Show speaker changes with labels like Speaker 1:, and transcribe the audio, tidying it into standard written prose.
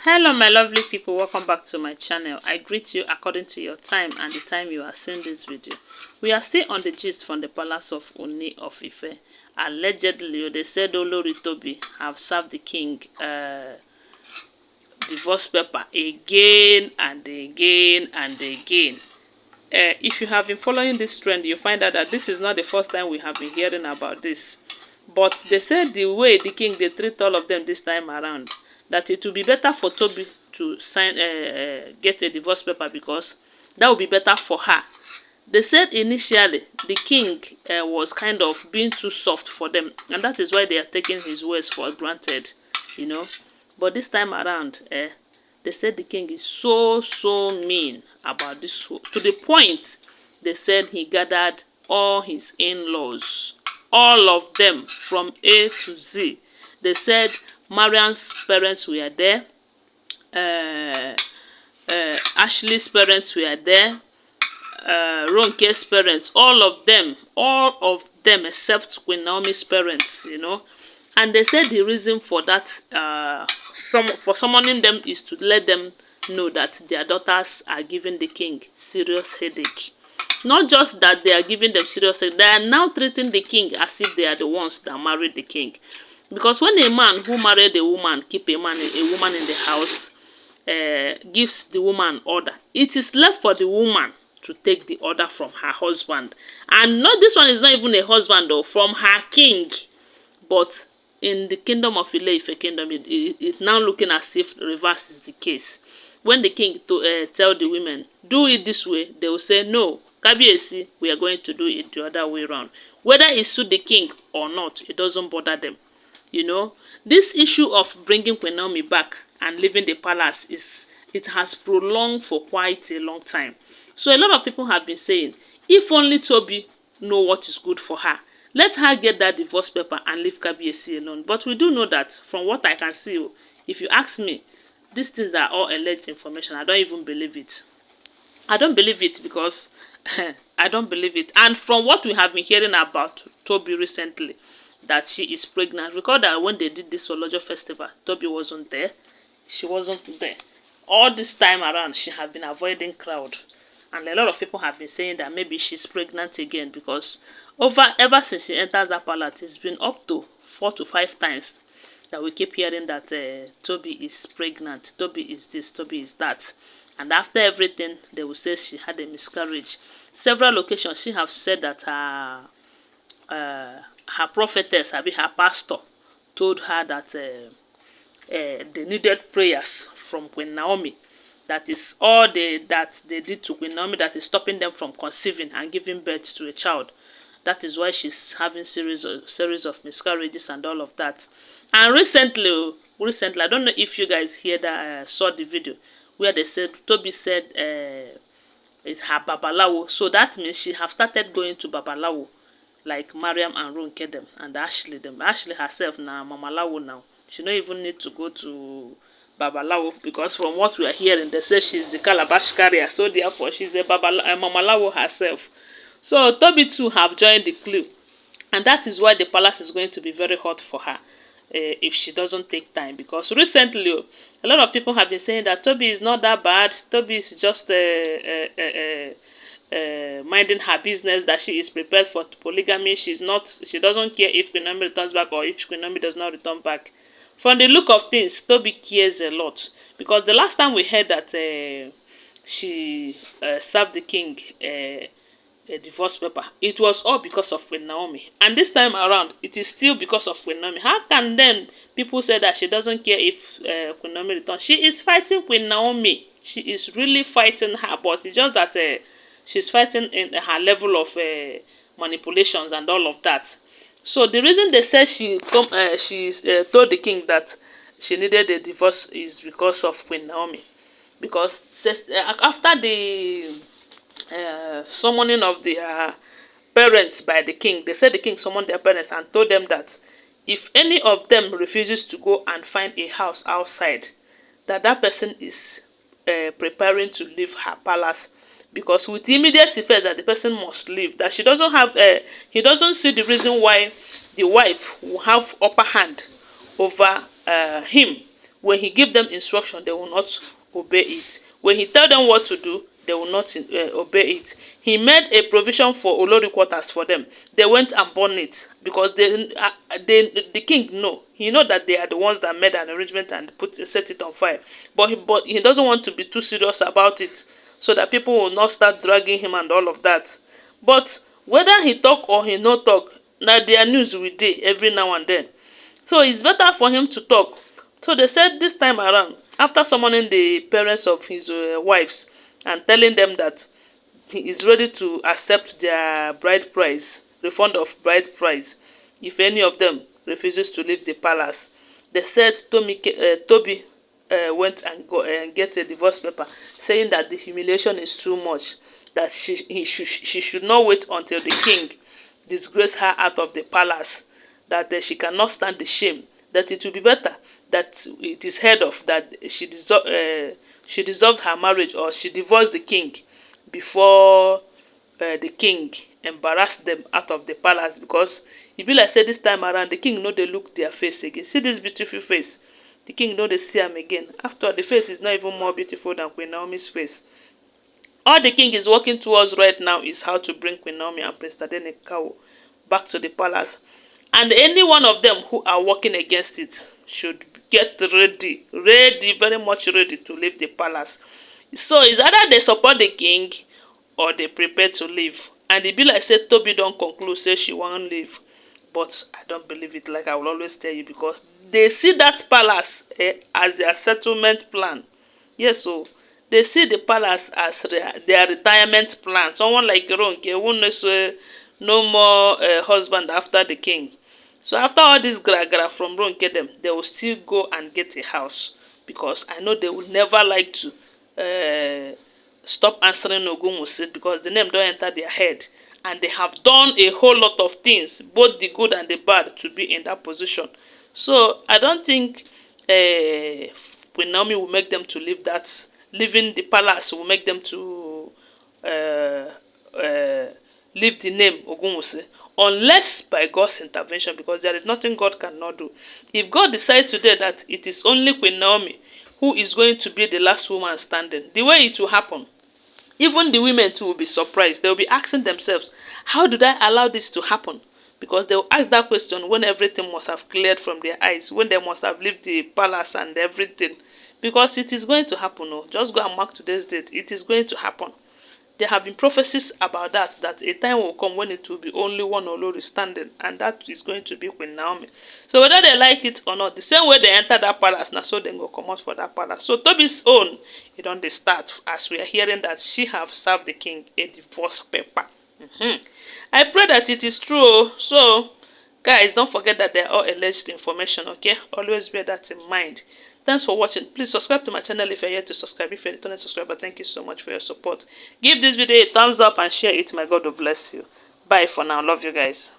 Speaker 1: Hello my lovely people, welcome back to my channel. I greet you according to your time and the time you are seeing this video. We are still on the gist from the palace of Ooni of Ife. Allegedly, they said Olori Tobi have served the king divorce paper again and again and again. If you have been following this trend, you find out that this is not the first time we have been hearing about this. But they said the way the king they treat all of them this time around, that it will be better for Tobi to sign get a divorce paper because that would be better for her. They said initially the king was kind of being too soft for them, and that is why they are taking his words for granted, you know. But this time around, they said the king is so mean about this to the point they said he gathered all his in-laws, all of them from A to Z. They said Mariam's parents were there, Ashley's parents were there, Ronke's parents, all of them except Queen Naomi's parents, you know. And they said the reason for that, for summoning them is to let them know that their daughters are giving the king serious headache. Not just that they are giving them serious headache, they are now treating the king as if they are the ones that married the king. Because when a man who married a woman keep a woman in the house, gives the woman order, it is left for the woman to take the order from her husband. And not this one is not even a husband though, from her king. But in the kingdom of Ife kingdom, it now looking as if reverse is the case. When the king tell the women, do it this way, they will say, no, Kabiyesi, we are going to do it the other way around. Whether it suit the king or not, it doesn't bother them. You know, this issue of bringing Queen Naomi back and leaving the palace it has prolonged for quite a long time. So a lot of people have been saying, if only Tobi know what is good for her, let her get that divorce paper and leave Kabiyesi alone. But we do know that from what I can see, if you ask me, these things are all alleged information. I don't even believe it. I don't believe it because I don't believe it. And from what we have been hearing about Tobi recently, that she is pregnant. Recall that when they did this Olojo festival, Tobi wasn't there. She wasn't there. All this time around, she had been avoiding crowd. And a lot of people have been saying that maybe she's pregnant again because ever since she enters that palace, it's been up to 4 to 5 times that we keep hearing that Tobi is pregnant, Tobi is this, Tobi is that. And after everything, they will say she had a miscarriage. Several locations, she have said that her prophetess, her pastor, told her that they needed prayers from Queen Naomi. That is all that they did to Queen Naomi that is stopping them from conceiving and giving birth to a child. That is why she's having series of miscarriages and all of that. And recently, I don't know if you guys saw the video where they said Tobi said it's her babalawo. So that means she have started going to babalawo, like Mariam and Ronke them and Ashley them. Ashley herself now mamalawo now. She don't even need to go to babalawo because from what we are hearing, they say she's the calabash carrier. So therefore, she's a mamalawo herself. So Tobi too have joined the clue, and that is why the palace is going to be very hot for her if she doesn't take time. Because recently, a lot of people have been saying that Tobi is not that bad. Tobi is just minding her business, that she is prepared for polygamy. She doesn't care if Queen Naomi returns back or if Queen Naomi does not return back. From the look of things, Tobi cares a lot. Because the last time we heard that she served the king a divorce paper, it was all because of Queen Naomi. And this time around, it is still because of Queen Naomi. How can then people say that she doesn't care if Queen Naomi returns? She is fighting Queen Naomi. She is really fighting her, but it's just that she's fighting in her level of manipulations and all of that. So the reason they said she told the king that she needed a divorce is because of Queen Naomi. Because after the summoning of their parents by the king, they said the king summoned their parents and told them that if any of them refuses to go and find a house outside, that person is preparing to leave her palace. Because with immediate effect that the person must leave, that she doesn't have he doesn't see the reason why the wife will have upper hand over him When he give them instruction, they will not obey it. When he tell them what to do, they will not obey it. He made a provision for Olori quarters for them. They went and burned it because the king know. He know that they are the ones that made an arrangement and set it on fire. But he doesn't want to be too serious about it, so that people will not start dragging him and all of that. But whether he talk or he no talk, na their news we dey every now and then. So it's better for him to talk. So they said this time around, after summoning the parents of his wives and telling them that he is ready to accept their bride price, refund of bride price, if any of them refuses to leave the palace. They said Tobi went and get a divorce paper saying that the humiliation is too much, that she should not wait until the king disgrace her out of the palace, that she cannot stand the shame, that it will be better that it is heard of that she dissolved her marriage or she divorced the king before the king embarrassed them out of the palace. Because e be like say this time around the king no dey look their face again. See this beautiful face, the king no dey see am again. After all, the face is not even more beautiful than Queen Naomi's face. All the king is working towards right now is how to bring Queen Naomi and Prince Tadenikawo back to the palace. And any one of them who are working against it should get ready, very much ready to leave the palace. So it's either they support the king or they prepare to leave. And e be like say Tobi don conclude say she wan leave. But I don't believe it, like I will always tell you, because they see that palace as their settlement plan. Yes, so they see the palace as their retirement plan. Someone like Ronke who knows no more husband after the king. So after all this gra from Ronke them, they will still go and get a house, because I know they would never like to stop answering ogunwusi, because the name don't enter their head. And they have done a whole lot of things, both the good and the bad, to be in that position. So I don't think Queen Naomi will make them to leave that. Leaving the palace will make them to leave the name Ogunwusi, unless by God's intervention, because there is nothing God cannot do. If God decides today that it is only Queen Naomi who is going to be the last woman standing, the way it will happen, even the women too will be surprised. They will be asking themselves, how did I allow this to happen? Because they will ask that question when everything must have cleared from their eyes, when they must have left the palace and everything. Because it is going to happen. Oh, just go and mark today's date. It is going to happen. There have been prophecies about that a time will come when it will be only one Olori standing, and that is going to be Queen Naomi. So whether they like it or not, the same way they enter that palace, now so they go come out for that palace. So Tobi's own, it don't they start, as we are hearing that she have served the king a divorce paper. I pray that it is true. So guys, don't forget that they are all alleged information, okay? Always bear that in mind. Thanks for watching. Please subscribe to my channel if you're yet to subscribe. If you're a returning subscriber, thank you so much for your support. Give this video a thumbs up and share it. My God will bless you. Bye for now. Love you guys.